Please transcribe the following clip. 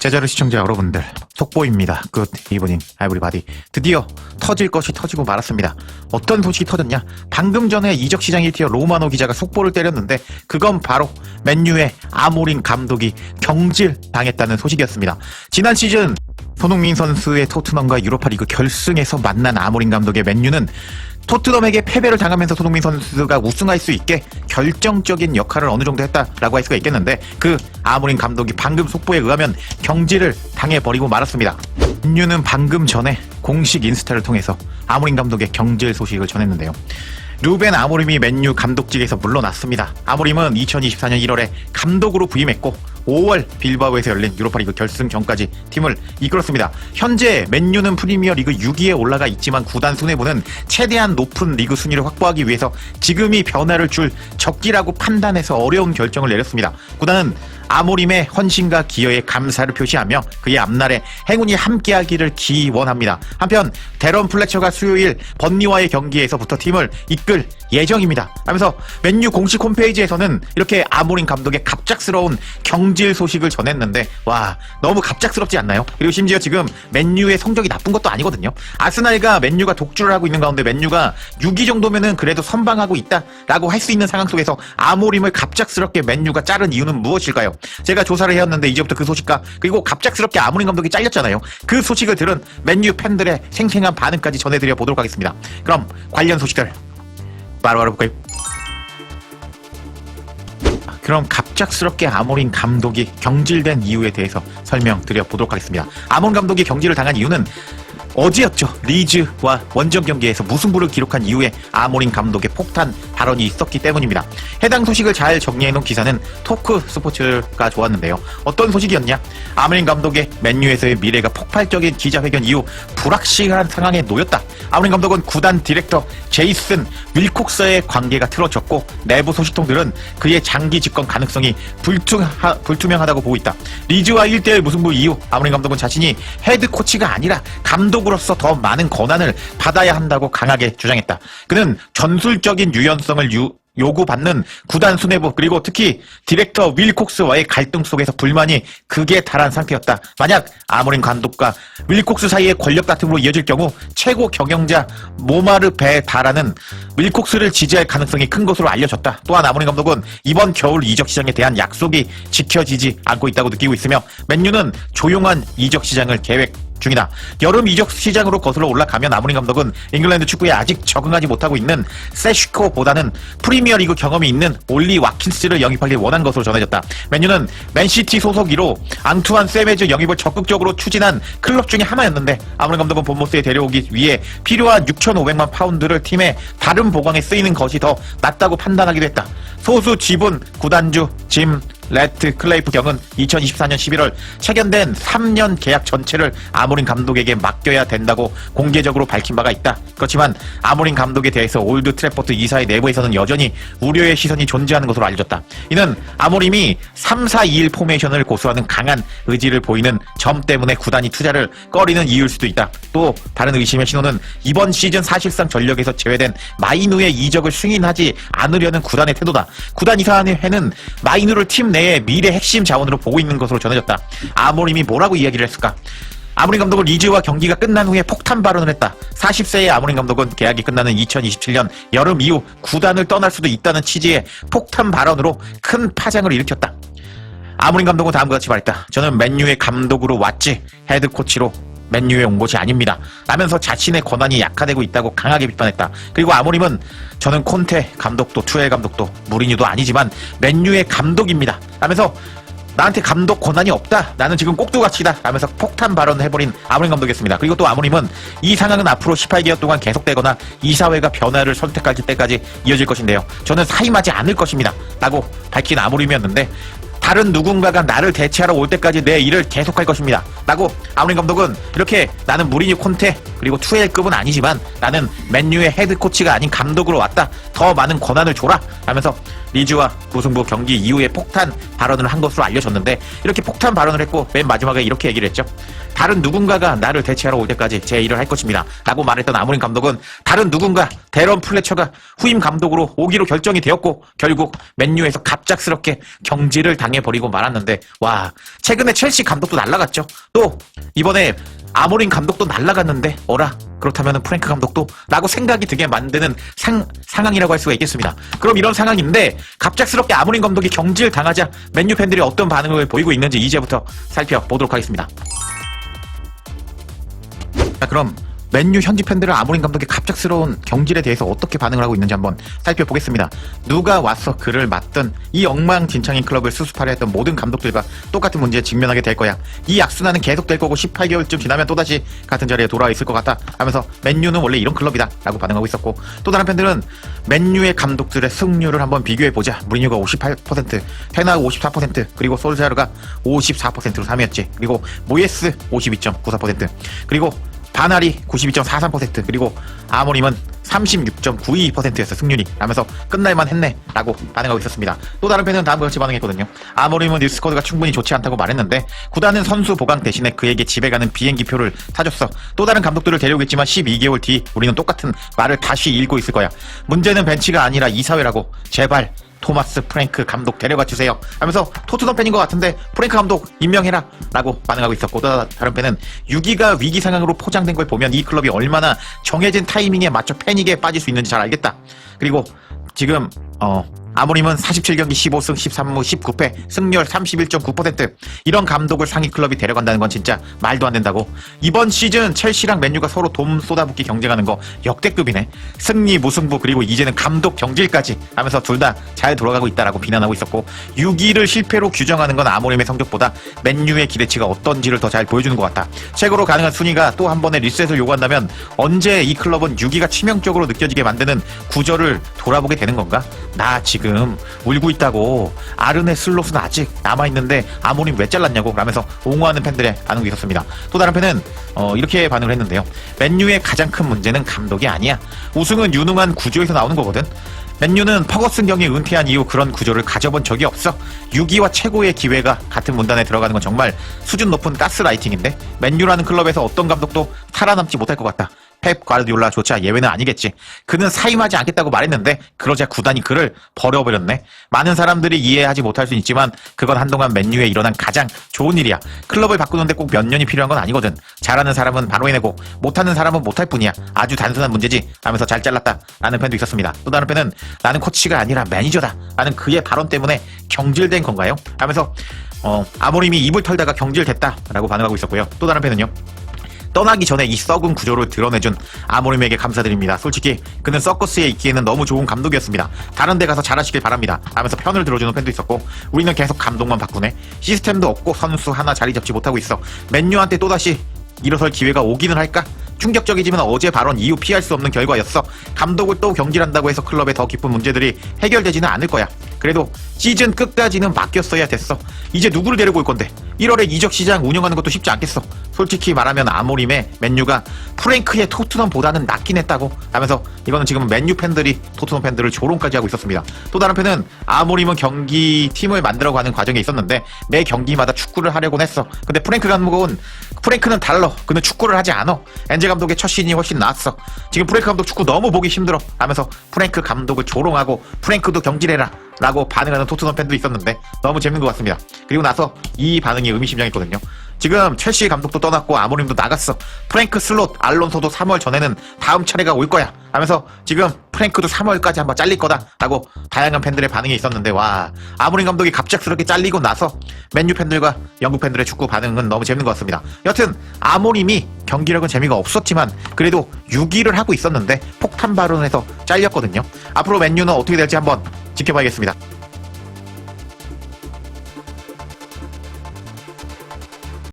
제자르 시청자 여러분들, 속보입니다. 굿 이브닝 에브리바디. 드디어 터질 것이 터지고 말았습니다. 어떤 소식이 터졌냐? 방금 전에 이적 시장 1티어 로마노 기자가 속보를 때렸는데 그건 바로 맨유의 아모린 감독이 경질 당했다는 소식이었습니다. 지난 시즌 손흥민 선수의 토트넘과 유로파리그 결승에서 만난 아모린 감독의 맨유는 토트넘에게 패배를 당하면서 손흥민 선수가 우승할 수 있게 결정적인 역할을 어느 정도 했다라고 할 수가 있겠는데, 그 아모린 감독이 방금 속보에 의하면 경질을 당해버리고 말았습니다. 맨유는 방금 전에 공식 인스타를 통해서 아모린 감독의 경질 소식을 전했는데요. 루벤 아모림이 맨유 감독직에서 물러났습니다. 아모림은 2024년 1월에 감독으로 부임했고 5월 빌바오에서 열린 유로파리그 결승전까지 팀을 이끌었습니다. 현재 맨유는 프리미어리그 6위에 올라가 있지만 구단 수뇌부는 최대한 높은 리그 순위를 확보하기 위해서 지금이 변화를 줄 적기라고 판단해서 어려운 결정을 내렸습니다. 구단은 아모림의 헌신과 기여에 감사를 표시하며 그의 앞날에 행운이 함께하기를 기원합니다. 한편 데런 플래처가 수요일 번리와의 경기에서부터 팀을 이끌 예정입니다 하면서 맨유 공식 홈페이지에서는 이렇게 아모림 감독의 갑작스러운 경질 소식을 전했는데, 와, 너무 갑작스럽지 않나요? 그리고 심지어 지금 맨유의 성적이 나쁜 것도 아니거든요. 아스날과 맨유가 독주를 하고 있는 가운데 맨유가 6위 정도면은 그래도 선방하고 있다라고 할 수 있는 상황 속에서 아모림을 갑작스럽게 맨유가 자른 이유는 무엇일까요? 제가 조사를 해왔는데 이제부터 그 소식과 그리고 갑작스럽게 아모림 감독이 잘렸잖아요. 그 소식을 들은 맨유 팬들의 생생한 반응까지 전해드려 보도록 하겠습니다. 그럼 관련 소식들 바로 알아볼까요? 그럼 갑작스럽게 아모린 감독이 경질된 이유에 대해서 설명드려 보도록 하겠습니다. 아모린 감독이 경질을 당한 이유는 어제였죠. 리즈와 원정 경기에서 무승부를 기록한 이후에 아모린 감독의 폭탄 발언이 있었기 때문입니다. 해당 소식을 잘 정리해놓은 기사는 토크 스포츠가 좋았는데요. 어떤 소식이었냐? 아모린 감독의 맨유에서의 미래가 폭발적인 기자회견 이후 불확실한 상황에 놓였다. 아모린 감독은 구단 디렉터 제이슨 윌콕스의 관계가 틀어졌고 내부 소식통들은 그의 장기 집권 가능성이 불투명하다고 보고 있다. 리즈와 1대1 무승부 이후 아모린 감독은 자신이 헤드 코치가 아니라 감독으로서 더 많은 권한을 받아야 한다고 강하게 주장했다. 그는 전술적인 유연성을 요구받는 구단 수뇌부 그리고 특히 디렉터 윌콕스와의 갈등 속에서 불만이 극에 달한 상태였다. 만약 아모린 감독과 윌콕스 사이의 권력 다툼으로 이어질 경우 최고 경영자 모마르 베다라는 윌콕스를 지지할 가능성이 큰 것으로 알려졌다. 또한 아모린 감독은 이번 겨울 이적 시장에 대한 약속이 지켜지지 않고 있다고 느끼고 있으며 맨유는 조용한 이적 시장을 계획 중이다. 여름 이적 시장으로 거슬러 올라가면 아모린 감독은 잉글랜드 축구에 아직 적응하지 못하고 있는 세슈코보다는 프리미어리그 경험이 있는 올리 와킨스를 영입하길 원한 것으로 전해졌다. 맨유는 맨시티 소속이로 앙투안 세메즈 영입을 적극적으로 추진한 클럽 중에 하나였는데 아모린 감독은 본모스에 데려오기 위해 필요한 6,500만 파운드를 팀의 다른 보강에 쓰이는 것이 더 낫다고 판단하기도 했다. 소수 지분 구단주 짐 레트 클레이프 경은 2024년 11월 체결된 3년 계약 전체를 아모린 감독에게 맡겨야 된다고 공개적으로 밝힌 바가 있다. 그렇지만 아모린 감독에 대해서 올드 트래포드 이사의 내부에서는 여전히 우려의 시선이 존재하는 것으로 알려졌다. 이는 아모림이 3-4-2-1 포메이션을 고수하는 강한 의지를 보이는 점 때문에 구단이 투자를 꺼리는 이유일 수도 있다. 또 다른 의심의 신호는 이번 시즌 사실상 전력에서 제외된 마이누의 이적을 승인하지 않으려는 구단의 태도다. 구단 이사회는 마이누를 팀 내의 미래 핵심 자원으로 보고 있는 것으로 전해졌다. 아모림이 뭐라고 이야기를 했을까? 아모린 감독은 리즈와 경기가 끝난 후에 폭탄 발언을 했다. 40세의 아모린 감독은 계약이 끝나는 2027년 여름 이후 구단을 떠날 수도 있다는 취지의 폭탄 발언으로 큰 파장을 일으켰다. 아모린 감독은 다음과 같이 말했다. 저는 맨유의 감독으로 왔지 헤드 코치로 맨유에 온 것이 아닙니다 라면서 자신의 권한이 약화되고 있다고 강하게 비판했다. 그리고 아모림은 저는 콘테 감독도 투엘 감독도 무리뉴도 아니지만 맨유의 감독입니다 라면서 나한테 감독 권한이 없다. 나는 지금 꼭두각시다 라면서 폭탄 발언을 해버린 아모림 감독이었습니다. 그리고 또 아모림은 이 상황은 앞으로 18개월 동안 계속되거나 이사회가 변화를 선택할 때까지 이어질 것인데요. 저는 사임하지 않을 것입니다 라고 밝힌 아모림이었는데, 다른 누군가가 나를 대체하러 올 때까지 내 일을 계속할 것입니다 라고 아모린 감독은 이렇게 나는 무리뉴 콘테 그리고 투엘급은 아니지만 나는 맨유의 헤드코치가 아닌 감독으로 왔다. 더 많은 권한을 줘라 하면서 리즈와 무승부 경기 이후에 폭탄 발언을 한 것으로 알려졌는데, 이렇게 폭탄 발언을 했고 맨 마지막에 이렇게 얘기를 했죠. 다른 누군가가 나를 대체하러 올 때까지 제 일을 할 것입니다 라고 말했던 아모린 감독은 다른 누군가 데런 플래처가 후임 감독으로 오기로 결정이 되었고, 결국 맨유에서 갑작스럽게 경질을 당해버리고 말았는데, 와, 최근에 첼시 감독도 날라갔죠. 또 이번에 아모린 감독도 날라갔는데 어라? 그렇다면 프랭크 감독도? 라고 생각이 들게 만드는 상황이라고 할 수가 있겠습니다. 그럼 이런 상황인데 갑작스럽게 아모린 감독이 경질 당하자 맨유 팬들이 어떤 반응을 보이고 있는지 이제부터 살펴보도록 하겠습니다. 자, 그럼 맨유 현지 팬들은 아모린 감독의 갑작스러운 경질에 대해서 어떻게 반응을 하고 있는지 한번 살펴보겠습니다. 누가 와서 그를 맡든 이 엉망진창인 클럽을 수습하려 했던 모든 감독들과 똑같은 문제에 직면하게 될 거야. 이 악순환은 계속될 거고 18개월쯤 지나면 또다시 같은 자리에 돌아와 있을 것 같다 하면서 맨유는 원래 이런 클럽이다 라고 반응하고 있었고, 또 다른 팬들은 맨유의 감독들의 승률을 한번 비교해보자. 무리뉴가 58%, 테나가 54%, 그리고 솔샤르가 54%로 3위였지. 그리고 모예스 52.94%, 그리고 바날이 92.43%, 그리고 아모림은 36.92%였어 승률이 라면서 끝날만 했네 라고 반응하고 있었습니다. 또 다른 팬은 다음과 같이 반응했거든요. 아모림은 뉴스코드가 충분히 좋지 않다고 말했는데 구단은 선수 보강 대신에 그에게 집에 가는 비행기표를 사줬어. 또 다른 감독들을 데려오겠지만 12개월 뒤 우리는 똑같은 말을 다시 읽고 있을 거야. 문제는 벤치가 아니라 이사회라고. 제발 토마스 프랭크 감독 데려가 주세요 하면서 토트넘 팬인 것 같은데 프랭크 감독 임명해라 라고 반응하고 있었고, 또 다른 팬은 6위가 위기 상황으로 포장된 걸 보면 이 클럽이 얼마나 정해진 타이밍에 맞춰 패닉에 빠질 수 있는지 잘 알겠다. 그리고 지금 아모림은 47경기 15승 13무 19패 승률 31.9%, 이런 감독을 상위 클럽이 데려간다는 건 진짜 말도 안 된다고. 이번 시즌 첼시랑 맨유가 서로 돈 쏟아붓기 경쟁하는 거 역대급이네. 승리 무승부 그리고 이제는 감독 경질까지 하면서 둘 다 잘 돌아가고 있다라고 비난하고 있었고, 6위를 실패로 규정하는 건 아모림의 성적보다 맨유의 기대치가 어떤지를 더 잘 보여주는 것 같다. 최고로 가능한 순위가 또 한 번의 리셋을 요구한다면 언제 이 클럽은 6위가 치명적으로 느껴지게 만드는 구절을 돌아보게 되는 건가? 나 지금 울고 있다고. 아르네 슬롯은 아직 남아있는데 아모림 왜 잘랐냐고 라면서 옹호하는 팬들의 반응도 있었습니다. 또 다른 팬은 이렇게 반응을 했는데요. 맨유의 가장 큰 문제는 감독이 아니야. 우승은 유능한 구조에서 나오는 거거든. 맨유는 퍼거슨 경이 은퇴한 이후 그런 구조를 가져본 적이 없어. 6위와 최고의 기회가 같은 문단에 들어가는 건 정말 수준 높은 가스라이팅인데, 맨유라는 클럽에서 어떤 감독도 살아남지 못할 것 같다. 펩 과르디올라조차 예외는 아니겠지. 그는 사임하지 않겠다고 말했는데 그러자 구단이 그를 버려버렸네. 많은 사람들이 이해하지 못할 수 있지만 그건 한동안 맨유에 일어난 가장 좋은 일이야. 클럽을 바꾸는데 꼭 몇 년이 필요한 건 아니거든. 잘하는 사람은 바로 해내고 못하는 사람은 못할 뿐이야. 아주 단순한 문제지 하면서 잘 잘랐다 라는 팬도 있었습니다. 또 다른 팬은 나는 코치가 아니라 매니저다 라는 그의 발언 때문에 경질된 건가요? 하면서 아모림이 입을 털다가 경질됐다 라고 반응하고 있었고요. 또 다른 팬은요. 떠나기 전에 이 썩은 구조를 드러내준 아모림에게 감사드립니다. 솔직히 그는 서커스에 있기에는 너무 좋은 감독이었습니다. 다른 데 가서 잘하시길 바랍니다 하면서 편을 들어주는 팬도 있었고, 우리는 계속 감독만 바꾸네. 시스템도 없고 선수 하나 자리 잡지 못하고 있어. 맨유한테 또다시 일어설 기회가 오기는 할까? 충격적이지만 어제 발언 이후 피할 수 없는 결과였어. 감독을 또 경질한다고 해서 클럽의 더 깊은 문제들이 해결되지는 않을 거야. 그래도 시즌 끝까지는 맡겼어야 됐어. 이제 누구를 데리고 올 건데? 1월에 이적 시장 운영하는 것도 쉽지 않겠어. 솔직히 말하면 아모림의 맨유가 프랭크의 토트넘보다는 낫긴 했다고 하면서, 이거는 지금 맨유 팬들이 토트넘 팬들을 조롱까지 하고 있었습니다. 또 다른 팬은 아모림은 경기팀을 만들어가는 과정에 있었는데 매 경기마다 축구를 하려곤 했어. 근데 프랭크는 달러. 그는 축구를 하지 않아. 엔제 감독의 첫 시즌이 훨씬 나았어. 지금 프랭크 감독 축구 너무 보기 힘들어 하면서 프랭크 감독을 조롱하고 프랭크도 경질해라 라고 반응하는 토트넘 팬도 있었는데 너무 재밌는 것 같습니다. 그리고 나서 이 반응이 의미심장했거든요. 지금 첼시 감독도 떠났고 아모림도 나갔어. 프랭크 슬롯, 알론소도 3월 전에는 다음 차례가 올 거야 하면서 지금 프랭크도 3월까지 한번 잘릴 거다 라고 다양한 팬들의 반응이 있었는데, 와, 아모림 감독이 갑작스럽게 잘리고 나서 맨유 팬들과 영국 팬들의 축구 반응은 너무 재밌는 것 같습니다. 여튼 아모림이 경기력은 재미가 없었지만 그래도 6위를 하고 있었는데 폭탄 발언에서 잘렸거든요. 앞으로 맨유는 어떻게 될지 한번 지켜봐야겠습니다.